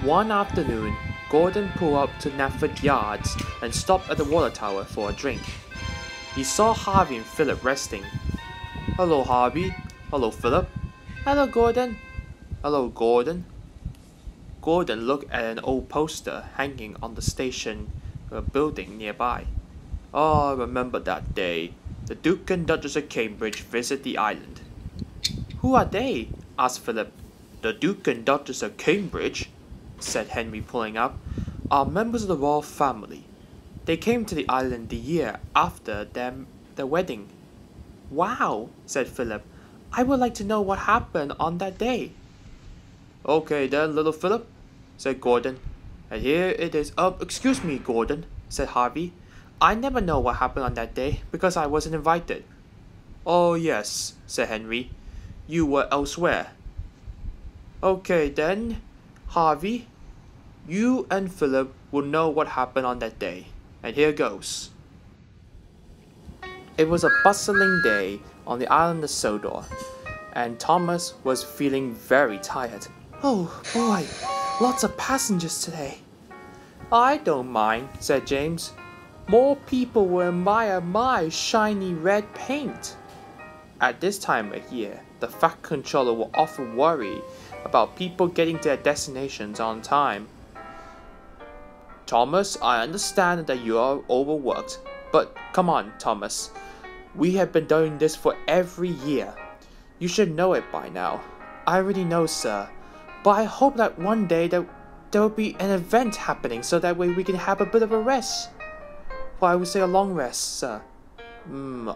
One afternoon, Gordon pulled up to Netford Yards and stopped at the water tower for a drink. He saw Harvey and Philip resting. "Hello, Harvey." "Hello, Philip." "Hello, Gordon." "Hello, Gordon." Gordon looked at an old poster hanging on the station building nearby. "Oh, I remember that day. The Duke and Duchess of Cambridge visit the island." "Who are they?" asked Philip. "The Duke and Duchess of Cambridge," said Henry, pulling up, "are members of the royal family. They came to the island the year after their wedding." "Wow," said Philip. "I would like to know what happened on that day." "Okay then, little Philip," said Gordon. "And here it is." Excuse me, Gordon," said Harvey. "I never know what happened on that day because I wasn't invited." "Oh yes," said Henry. "You were elsewhere." "Okay then, Harvey, you and Philip will know what happened on that day. And here goes." It was a bustling day on the island of Sodor, and Thomas was feeling very tired. "Oh boy, lots of passengers today." "I don't mind," said James. "More people will admire my shiny red paint." At this time of year, the Fat Controller will often worry about people getting to their destinations on time. "Thomas, I understand that you are overworked, but come on, Thomas. We have been doing this for every year. You should know it by now." "I already know, sir, but I hope that one day there will be an event happening so that way we can have a bit of a rest." "Well, I would say a long rest, sir."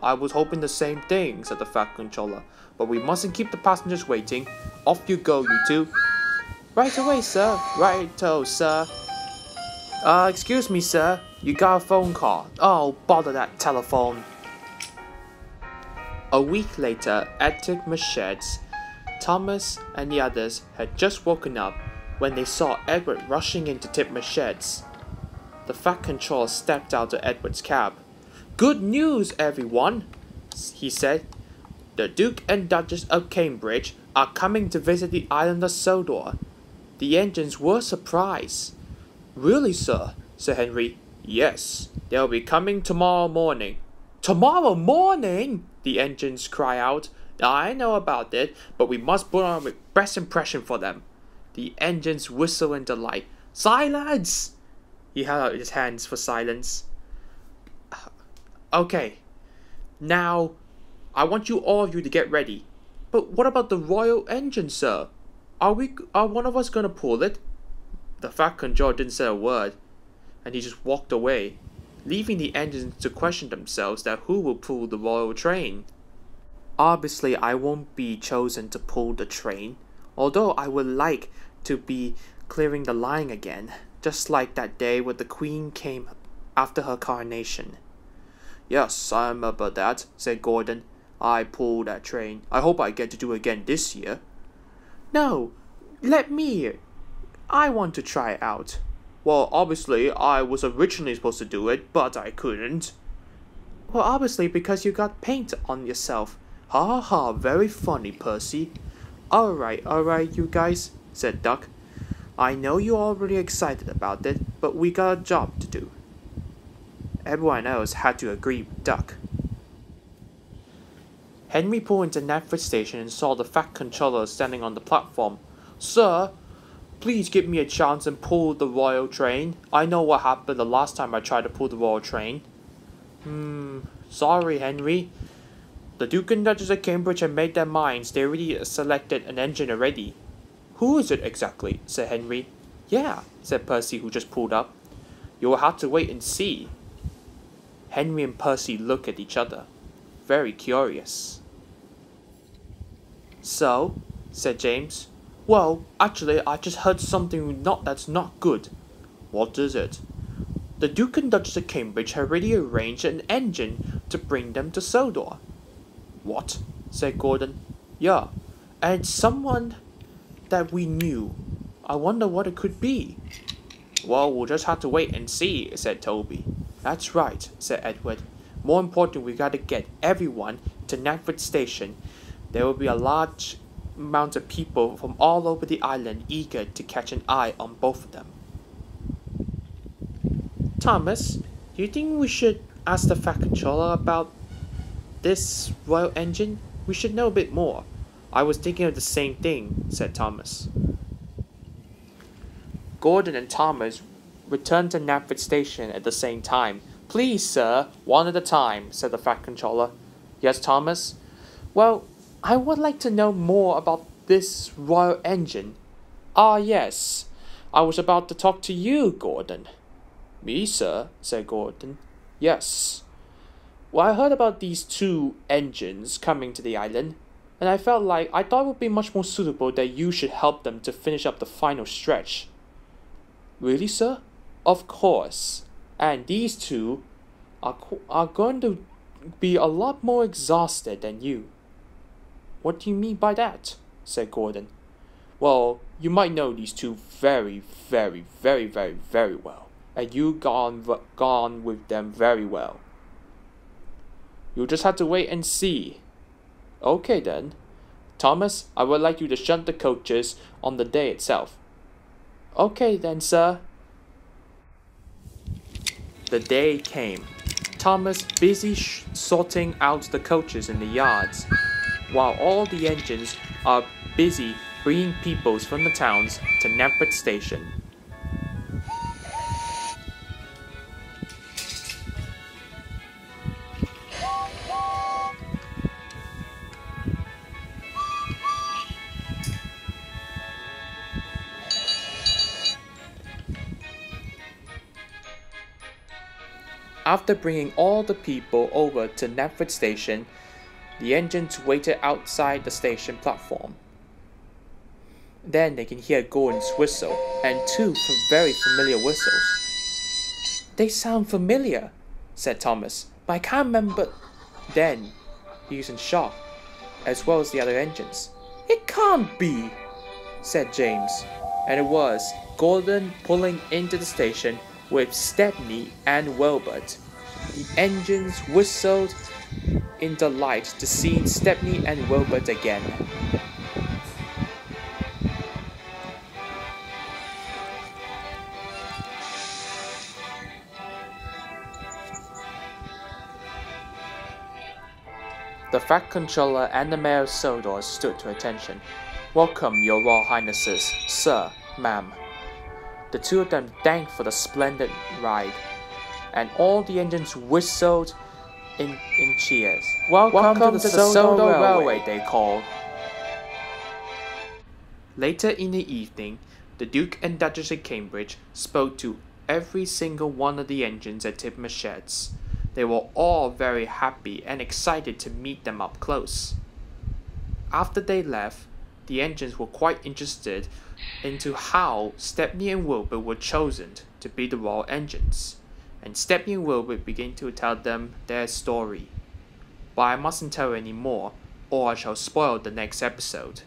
I was hoping the same thing," said the Fat Controller. "But we mustn't keep the passengers waiting. Off you go, you two." "Right away, sir." "Righto, sir." Excuse me, sir. You got a phone call." "Oh, bother that telephone." A week later, at Tipmersheds, Thomas and the others had just woken up when they saw Edward rushing into Tipmersheds. The Fat Controller stepped out of Edward's cab. "Good news, everyone," he said. "The Duke and Duchess of Cambridge are coming to visit the island of Sodor." The engines were surprised. "Really, sir?" said Henry. "Yes, they'll be coming tomorrow morning." "Tomorrow morning?" the engines cried out. "I know about it, but we must put on a best impression for them." The engines whistled in delight. "Silence!" He held out his hands for silence. "Okay, now I want all of you to get ready." "But what about the royal engine, sir? Are one of us gonna pull it?" The Fat Controller didn't say a word, and he just walked away, leaving the engines to question themselves that who will pull the royal train. "Obviously, I won't be chosen to pull the train, although I would like to be clearing the line again, just like that day when the Queen came after her coronation." "Yes, I remember that," said Gordon. "I pulled that train. I hope I get to do it again this year." "No, let me. I want to try it out." "Well, obviously, I was originally supposed to do it, but I couldn't." "Well, obviously, because you got paint on yourself." "Ha ha, very funny, Percy." Alright, you guys," said Duck. "I know you're all really excited about it, but we got a job to do." Everyone else had to agree with Duck. Henry pulled into Netford station and saw the Fat Controller standing on the platform. "Sir, please give me a chance and pull the royal train. I know what happened the last time I tried to pull the royal train." Sorry, Henry. The Duke and Duchess of Cambridge have made their minds. They already selected an engine already." "Who is it exactly?" said Henry. "Yeah," said Percy, who just pulled up. "You will have to wait and see." Henry and Percy looked at each other, very curious. "So," said James. "Well, actually, I just heard something that's not good." "What is it?" "The Duke and Duchess of Cambridge have already arranged an engine to bring them to Sodor." "What?" said Gordon. "Yeah, and it's someone that we knew. I wonder what it could be." "Well, we'll just have to wait and see," said Toby. "That's right," said Edward. "More important, we gotta get everyone to Netford Station. There will be a large amount of people from all over the island eager to catch an eye on both of them. Thomas, do you think we should ask the Fat Controller about this royal engine? We should know a bit more. I was thinking of the same thing, said Thomas. Gordon and Thomas returned to Knapford Station at the same time. Please, sir, one at a time, said the Fat Controller. Yes, Thomas? Well, I would like to know more about this royal engine. Ah, yes. I was about to talk to you, Gordon. Me, sir, said Gordon. Yes. Well, I heard about these two engines coming to the island, and I thought it would be much more suitable that you should help them to finish up the final stretch. Really, sir? Of course. And these two are going to be a lot more exhausted than you. What do you mean by that? Said Gordon. Well, you might know these two very, very, very, very, very well, and you've gone with them very well. You'll just have to wait and see. Okay then. Thomas, I would like you to shunt the coaches on the day itself. Okay then, sir. The day came. Thomas busy sorting out the coaches in the yards, while all the engines are busy bringing peoples from the towns to Knapford Station. After bringing all the people over to Knapford Station, the engines waited outside the station platform. Then they can hear Gordon's whistle and two very familiar whistles. They sound familiar, said Thomas, but I can't remember. Then he was in shock, as well as the other engines. It can't be, said James, and it was Gordon pulling into the station with Stepney and Wilbert. The engines whistled in delight to see Stepney and Wilbert again. The Fat Controller and the Mayor of Sodor stood to attention. Welcome, your Royal Highnesses, sir, ma'am. The two of them thanked for the splendid ride, and all the engines whistled in cheers. Welcome to the Sodor Railway, they called. Later in the evening, the Duke and Duchess of Cambridge spoke to every single one of the engines at Tidmouth Sheds. They were all very happy and excited to meet them up close. After they left, the engines were quite interested into how Stepney and Wilbert were chosen to be the royal engines, and Stepney and Wilbert began to tell them their story. But I mustn't tell any more, or I shall spoil the next episode.